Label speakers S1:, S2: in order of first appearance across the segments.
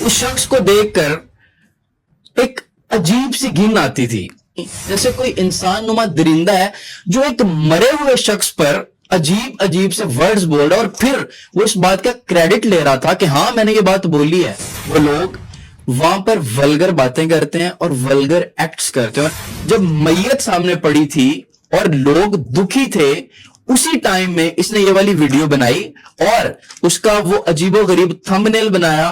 S1: उस शख्स को देखकर एक अजीब सी घिन आती थी, जैसे कोई इंसान नुमा दरिंदा है जो एक मरे हुए शख्स पर अजीब अजीब से वर्ड्स बोल रहा है और फिर वो इस बात का क्रेडिट ले रहा था कि हाँ मैंने ये बात बोली है। वो लोग वहां पर वल्गर बातें करते हैं और वल्गर एक्ट्स करते हैं। जब मैयत सामने पड़ी थी और लोग दुखी थे, उसी टाइम में इसने ये वाली वीडियो बनाई और उसका वो अजीबोगरीब थंबनेल बनाया।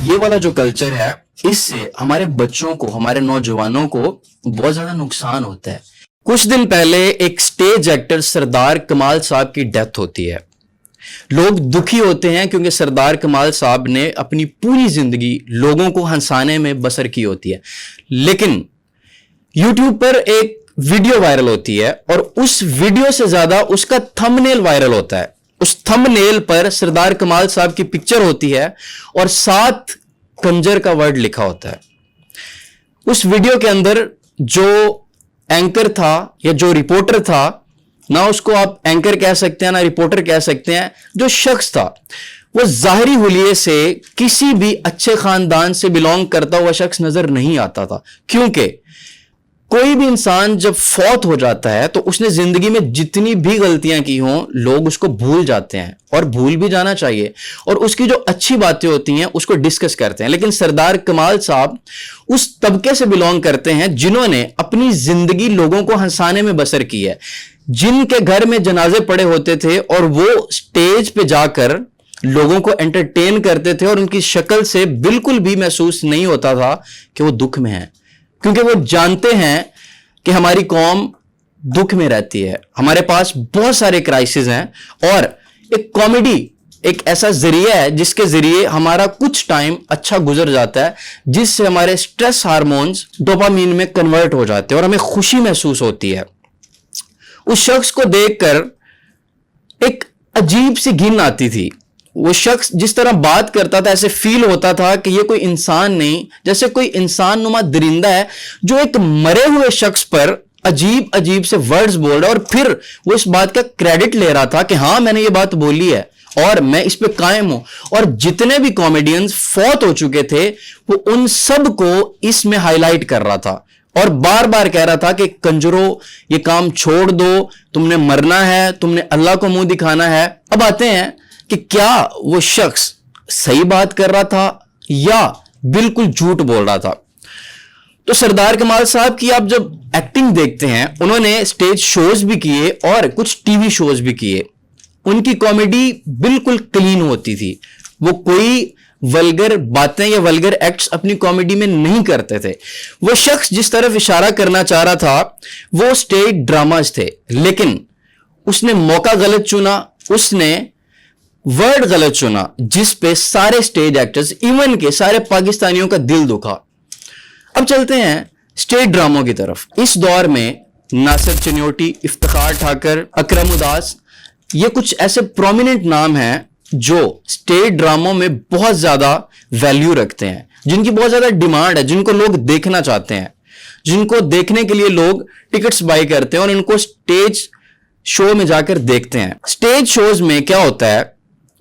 S1: ये वाला जो कल्चर है, इससे हमारे बच्चों को, हमारे नौजवानों को बहुत ज्यादा नुकसान होता है। कुछ दिन पहले एक स्टेज एक्टर सरदार कमाल साहब की डेथ होती है। लोग दुखी होते हैं क्योंकि सरदार कमाल साहब ने अपनी पूरी जिंदगी लोगों को हंसाने में बसर की होती है। लेकिन यूट्यूब पर एक वीडियो वायरल होती है और उस वीडियो से ज्यादा उसका थंबनेल वायरल होता है। उस थंबनेल पर सरदार कमाल साहब की पिक्चर होती है और साथ कंजर का वर्ड लिखा होता है। उस वीडियो के अंदर जो एंकर था या जो रिपोर्टर था, ना उसको आप एंकर कह सकते हैं ना रिपोर्टर कह सकते हैं, जो शख्स था वो जाहिरी हुलिये से किसी भी अच्छे खानदान से बिलोंग करता हुआ शख्स नजर नहीं आता था। क्योंकि कोई भी इंसान जब फौत हो जाता है तो उसने जिंदगी में जितनी भी गलतियां की हों, लोग उसको भूल जाते हैं और भूल भी जाना चाहिए, और उसकी जो अच्छी बातें होती हैं उसको डिस्कस करते हैं। लेकिन सरदार कमाल साहब उस तबके से बिलोंग करते हैं जिन्होंने अपनी जिंदगी लोगों को हंसाने में बसर की है, जिनके घर में जनाजे पड़े होते थे और वो स्टेज पे जाकर लोगों को एंटरटेन करते थे और उनकी शक्ल से बिल्कुल भी महसूस नहीं होता था कि वो दुख में है, क्योंकि वो जानते हैं कि हमारी कौम दुख में रहती है। हमारे पास बहुत सारे क्राइसिस हैं और एक कॉमेडी एक ऐसा जरिया है जिसके जरिए हमारा कुछ टाइम अच्छा गुजर जाता है, जिससे हमारे स्ट्रेस हार्मोन्स डोपामीन में कन्वर्ट हो जाते हैं और हमें खुशी महसूस होती है। उस शख्स को देखकर एक अजीब सी घिन आती थी। वो शख्स जिस तरह बात करता था, ऐसे फील होता था कि ये कोई इंसान नहीं, जैसे कोई इंसान नुमा दरिंदा है जो एक मरे हुए शख्स पर अजीब अजीब से वर्ड्स बोल रहा है और फिर वो इस बात का क्रेडिट ले रहा था कि हाँ मैंने ये बात बोली है और मैं इस पे कायम हूं। और जितने भी कॉमेडियंस फौत हो चुके थे वो उन सब को इसमें हाईलाइट कर रहा था और बार बार कह रहा था कि कंजरो ये काम छोड़ दो, तुमने मरना है, तुमने अल्लाह को मुंह दिखाना है। अब आते हैं कि क्या वो शख्स सही बात कर रहा था या बिल्कुल झूठ बोल रहा था। तो सरदार कमाल साहब की आप जब एक्टिंग देखते हैं, उन्होंने स्टेज शोज भी किए और कुछ टीवी शोज भी किए। उनकी कॉमेडी बिल्कुल क्लीन होती थी। वो कोई वल्गर बातें या वल्गर एक्ट्स अपनी कॉमेडी में नहीं करते थे। वो शख्स जिस तरफ इशारा करना चाह रहा था वो स्टेज ड्रामाज थे, लेकिन उसने मौका गलत चुना, उसने वर्ड गलत चुना, जिस पे सारे स्टेज एक्टर्स, इवन के सारे पाकिस्तानियों का दिल दुखा। अब चलते हैं स्टेज ड्रामों की तरफ। इस दौर में नासिर चन्योटी, इफ्तिखार ठाकर, अकरम उदास, ये कुछ ऐसे प्रोमिनेंट नाम हैं जो स्टेज ड्रामों में बहुत ज्यादा वैल्यू रखते हैं, जिनकी बहुत ज्यादा डिमांड है, जिनको लोग देखना चाहते हैं, जिनको देखने के लिए लोग टिकट्स बाय करते हैं और इनको स्टेज शो में जाकर देखते हैं। स्टेज शोज में क्या होता है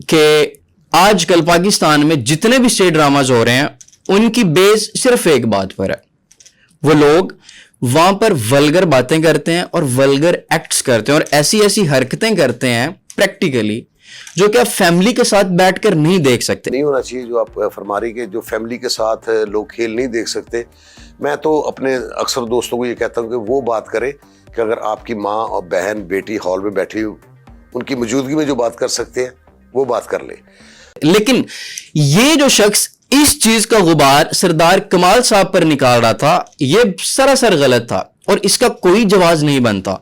S1: कि आजकल पाकिस्तान में जितने भी स्टेज ड्रामाज हो रहे हैं उनकी बेस सिर्फ एक बात पर है। वो लोग वहां पर वल्गर बातें करते हैं और वल्गर एक्ट्स करते हैं और ऐसी ऐसी हरकतें करते हैं प्रैक्टिकली जो कि आप फैमिली के साथ बैठकर नहीं देख सकते।
S2: नहीं होना चाहिए जो आप फरमा रही के, जो फैमिली के साथ लोग खेल नहीं देख सकते। मैं तो अपने अक्सर दोस्तों को ये कहता हूँ कि वो बात करें कि अगर आपकी माँ और बहन बेटी हॉल में बैठी हो, उनकी मौजूदगी में जो बात कर सकते हैं वो बात कर ले।
S1: लेकिन ये जो शख्स इस चीज का गुबार सरदार कमाल साहब पर निकाल रहा था, यह सरासर गलत था और इसका कोई जवाब नहीं बनता।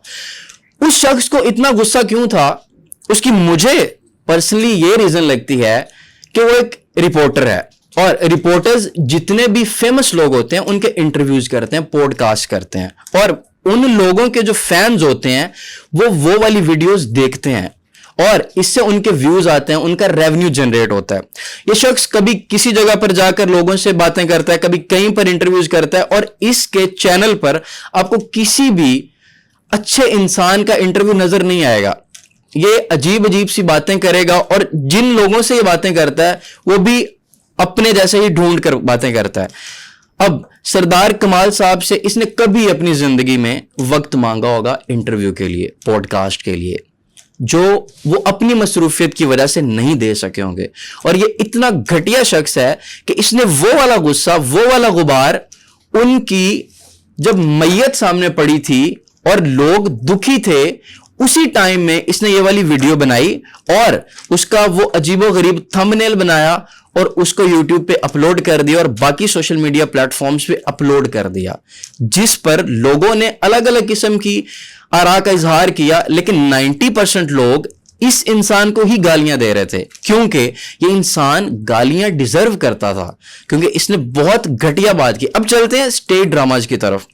S1: उस शख्स को इतना गुस्सा क्यों था, उसकी मुझे पर्सनली ये रीजन लगती है कि वो एक रिपोर्टर है और रिपोर्टर्स जितने भी फेमस लोग होते हैं उनके इंटरव्यूज करते हैं, पॉडकास्ट करते हैं और उन लोगों के जो फैंस होते हैं वो वाली वीडियोस देखते हैं और इससे उनके व्यूज आते हैं, उनका रेवेन्यू जनरेट होता है। ये शख्स कभी किसी जगह पर जाकर लोगों से बातें करता है, कभी कहीं पर इंटरव्यूज करता है और इसके चैनल पर आपको किसी भी अच्छे इंसान का इंटरव्यू नजर नहीं आएगा। ये अजीब अजीब सी बातें करेगा और जिन लोगों से ये बातें करता है वो भी अपने जैसे ही ढूंढ कर बातें करता है। अब सरदार कमाल साहब से इसने कभी अपनी जिंदगी में वक्त मांगा होगा इंटरव्यू के लिए, पॉडकास्ट के लिए, जो वो अपनी मसरूफियत की वजह से नहीं दे सके होंगे। और ये इतना घटिया शख्स है कि इसने वो वाला गुस्सा, वो वाला गुबार, उनकी जब मैयत सामने पड़ी थी और लोग दुखी थे, उसी टाइम में इसने ये वाली वीडियो बनाई और उसका वो अजीबोगरीब थंबनेल बनाया और उसको YouTube पे अपलोड कर दिया और बाकी सोशल मीडिया प्लेटफॉर्म्स पे अपलोड कर दिया, जिस पर लोगों ने अलग अलग किस्म की आरा का इजहार किया। लेकिन 90% लोग इस इंसान को ही गालियां दे रहे थे, क्योंकि ये इंसान गालियां डिजर्व करता था, क्योंकि इसने बहुत घटिया बात की। अब चलते हैं स्टेज ड्रामाज की तरफ।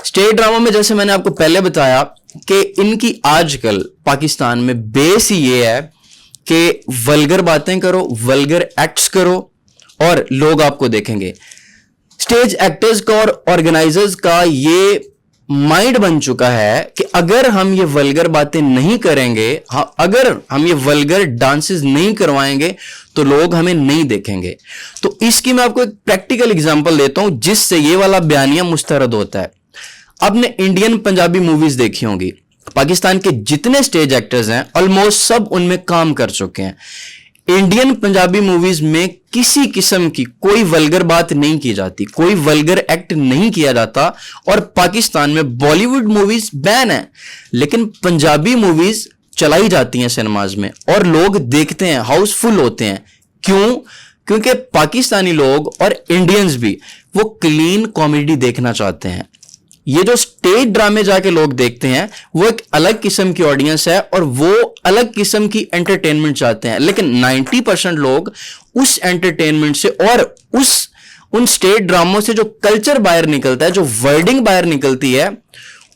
S1: स्टेज ड्रामा में जैसे मैंने आपको पहले बताया कि इनकी आजकल पाकिस्तान में बेस ही ये है कि वल्गर बातें करो, वल्गर एक्ट्स करो और लोग आपको देखेंगे। स्टेज एक्टर्स का और ऑर्गेनाइजर्स का ये माइंड बन चुका है कि अगर हम ये वल्गर बातें नहीं करेंगे, अगर हम ये वल्गर डांसेस नहीं करवाएंगे तो लोग हमें नहीं देखेंगे। तो इसकी मैं आपको एक प्रैक्टिकल एग्जांपल देता हूं जिससे ये वाला बयानिया मुस्तरद होता है। आपने इंडियन पंजाबी मूवीज देखी होंगी, पाकिस्तान के जितने स्टेज एक्टर्स हैं ऑलमोस्ट सब उनमें काम कर चुके हैं। इंडियन पंजाबी मूवीज में किसी किस्म की कोई वल्गर बात नहीं की जाती, कोई वल्गर एक्ट नहीं किया जाता। और पाकिस्तान में बॉलीवुड मूवीज बैन है, लेकिन पंजाबी मूवीज चलाई जाती हैं सिनेमाज में और लोग देखते हैं, हाउसफुल होते हैं। क्यों? क्योंकि पाकिस्तानी लोग और इंडियंस भी वो क्लीन कॉमेडी देखना चाहते हैं। ये जो स्टेज ड्रामे जाके लोग देखते हैं वो एक अलग किस्म की ऑडियंस है और वो अलग किस्म की एंटरटेनमेंट चाहते हैं। लेकिन 90% लोग उस एंटरटेनमेंट से और उन स्टेज ड्रामों से जो कल्चर बाहर निकलता है, जो वर्डिंग बाहर निकलती है,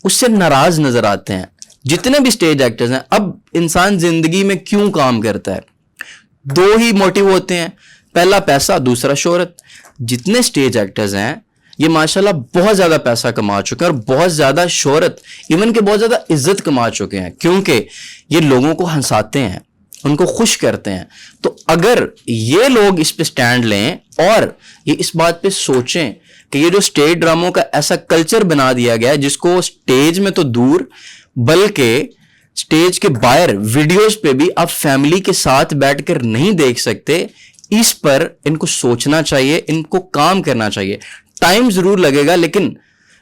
S1: उससे नाराज नजर आते हैं जितने भी स्टेज एक्टर्स हैं। अब इंसान जिंदगी में क्यों काम करता है? दो ही मोटिव होते हैं, पहला पैसा, दूसरा शोहरत। जितने स्टेज एक्टर्स हैं ये माशाल्लाह बहुत ज्यादा पैसा कमा चुके हैं और बहुत ज्यादा शोहरत, इवन के बहुत ज्यादा इज्जत कमा चुके हैं, क्योंकि ये लोगों को हंसाते हैं, उनको खुश करते हैं। तो अगर ये लोग इस पे स्टैंड लें और ये इस बात पे सोचें कि ये जो स्टेज ड्रामों का ऐसा कल्चर बना दिया गया है जिसको स्टेज में तो दूर बल्कि स्टेज के बाहर वीडियोस पे भी आप फैमिली के साथ बैठकर नहीं देख सकते, इस पर इनको सोचना चाहिए, इनको काम करना चाहिए। टाइम जरूर लगेगा लेकिन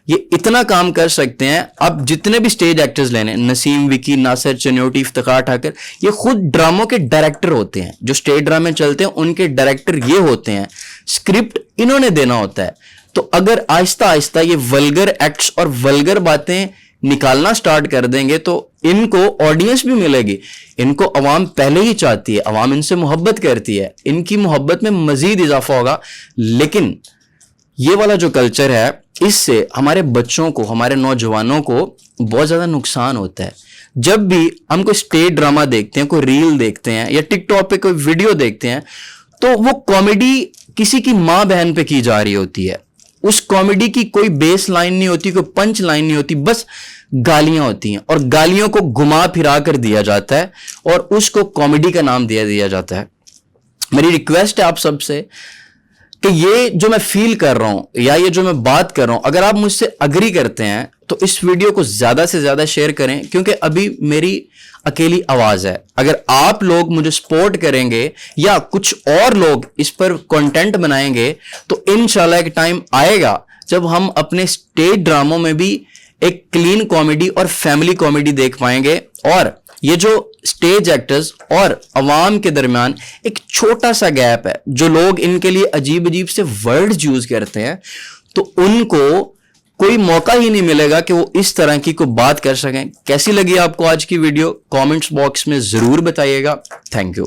S1: ये इतना काम कर सकते हैं। अब जितने भी स्टेज एक्टर्स लेने, नसीम, विकी, नासिर, चन्योटी, इफ्तिखार ठाकर, ये खुद ड्रामों के डायरेक्टर होते हैं। जो स्टेज ड्रामे चलते हैं उनके डायरेक्टर ये होते हैं, स्क्रिप्ट इन्होंने देना होता है। तो अगर आहिस्ता आहिस्ता ये वल्गर एक्ट्स और वल्गर बातें निकालना स्टार्ट कर देंगे तो इनको ऑडियंस भी मिलेगी। इनको अवाम पहले ही चाहती है, अवाम इनसे मोहब्बत करती है, इनकी मोहब्बत में मजीद इजाफा होगा। लेकिन ये वाला जो कल्चर है, इससे हमारे बच्चों को, हमारे नौजवानों को बहुत ज्यादा नुकसान होता है। जब भी हम कोई स्टेज ड्रामा देखते हैं, कोई रील देखते हैं या टिकटॉक पे कोई वीडियो देखते हैं, तो वो कॉमेडी किसी की माँ बहन पे की जा रही होती है। उस कॉमेडी की कोई बेस लाइन नहीं होती, कोई पंच लाइन नहीं होती, बस गालियां होती हैं और गालियों को घुमा फिरा कर दिया जाता है और उसको कॉमेडी का नाम दिया जाता है। मेरी रिक्वेस्ट है आप सबसे कि ये जो मैं फील कर रहा हूं या ये जो मैं बात कर रहा हूं, अगर आप मुझसे अग्री करते हैं तो इस वीडियो को ज्यादा से ज्यादा शेयर करें, क्योंकि अभी मेरी अकेली आवाज है। अगर आप लोग मुझे सपोर्ट करेंगे या कुछ और लोग इस पर कंटेंट बनाएंगे तो इंशाल्लाह एक टाइम आएगा जब हम अपने स्टेज ड्रामों में भी एक क्लीन कॉमेडी और फैमिली कॉमेडी देख पाएंगे। और ये जो स्टेज एक्टर्स और अवाम के दरमियान एक छोटा सा गैप है, जो लोग इनके लिए अजीब अजीब से वर्ड्स यूज करते हैं, तो उनको कोई मौका ही नहीं मिलेगा कि वो इस तरह की कोई बात कर सकें। कैसी लगी आपको आज की वीडियो? कमेंट्स बॉक्स में जरूर बताइएगा। Thank you.